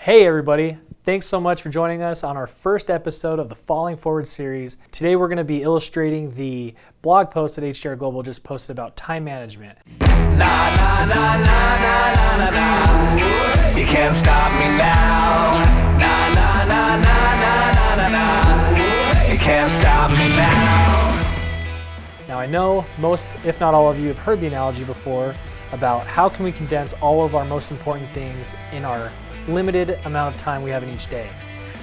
Hey everybody, thanks so much for joining us on our first episode of the Falling Forward series. Today we're going to be illustrating the blog post that HDR Global just posted about time management. Nah, nah, nah, nah, nah, nah, nah. You can't stop me now. Nah, nah, nah, nah, nah, nah, nah. You can't stop me now. Now I know most, if not all of you, have heard the analogy before about how can we condense all of our most important things in our limited amount of time we have in each day.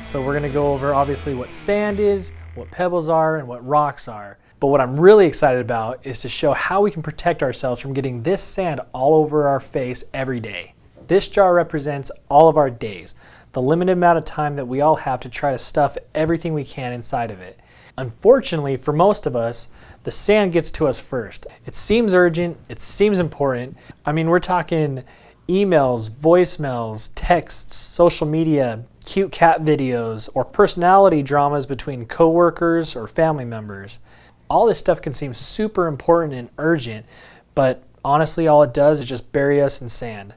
So we're going to go over obviously what sand is, what pebbles are, and what rocks are. But what I'm really excited about is to show how we can protect ourselves from getting this sand all over our face every day. This jar represents all of our days, the limited amount of time that we all have to try to stuff everything we can inside of it. Unfortunately, for most of us, the sand gets to us first. It seems urgent, it seems important. I mean, we're talking emails, voicemails, texts, social media, cute cat videos, or personality dramas between coworkers or family members. All this stuff can seem super important and urgent, but honestly all it does is just bury us in sand.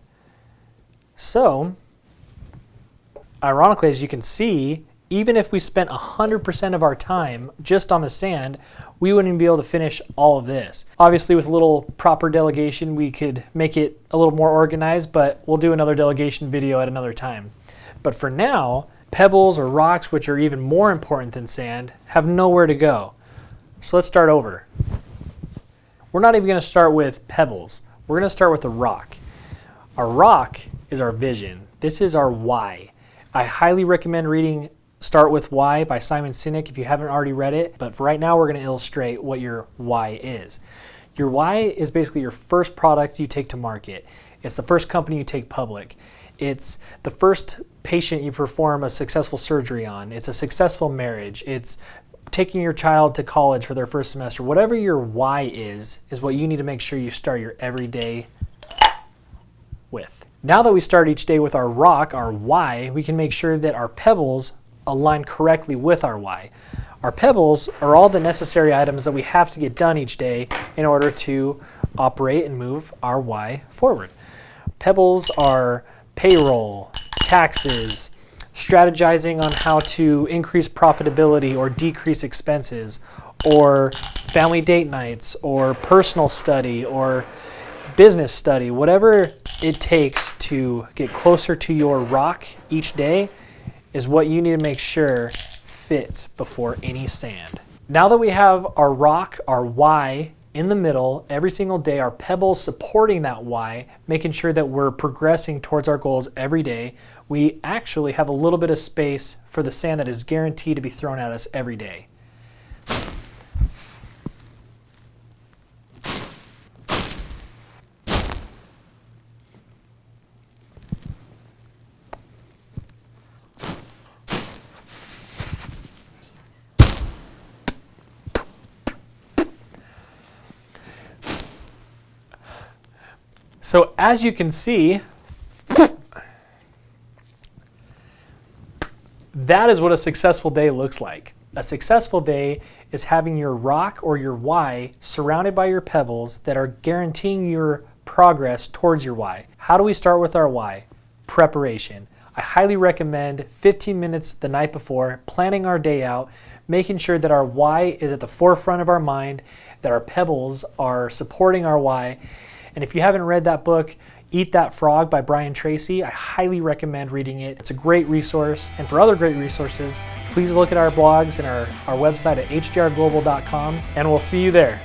So, ironically, as you can see, even if we spent 100% of our time just on the sand, we wouldn't be able to finish all of this. Obviously, with a little proper delegation, we could make it a little more organized, but we'll do another delegation video at another time. But for now, pebbles or rocks, which are even more important than sand, have nowhere to go. So let's start over. We're not even going to start with pebbles. We're going to start with a rock. Our rock is our vision. This is our why. I highly recommend reading Start With Why by Simon Sinek if you haven't already read it, but for right now we're going to illustrate what your why is. Your why is basically your first product you take to market. It's the first company you take public. It's the first patient you perform a successful surgery on. It's a successful marriage. It's taking your child to college for their first semester. Whatever your why is what you need to make sure you start your everyday with. Now that we start each day with our rock, our why, we can make sure that our pebbles align correctly with our why. Our pebbles are all the necessary items that we have to get done each day in order to operate and move our why forward. Pebbles are payroll, taxes, strategizing on how to increase profitability or decrease expenses, or family date nights, or personal study, or business study. Whatever it takes to get closer to your rock each day is what you need to make sure fits before any sand. Now that we have our rock, our why in the middle every single day, our pebbles supporting that why, making sure that we're progressing towards our goals every day, we actually have a little bit of space for the sand that is guaranteed to be thrown at us every day. So as you can see, that is what a successful day looks like. A successful day is having your rock or your why surrounded by your pebbles that are guaranteeing your progress towards your why. How do we start with our why? Preparation. I highly recommend 15 minutes the night before, planning our day out, making sure that our why is at the forefront of our mind, that our pebbles are supporting our why. And if you haven't read that book, Eat That Frog by Brian Tracy, I highly recommend reading it. It's a great resource. And for other great resources, please look at our blogs and our website at hdrglobal.com, and we'll see you there.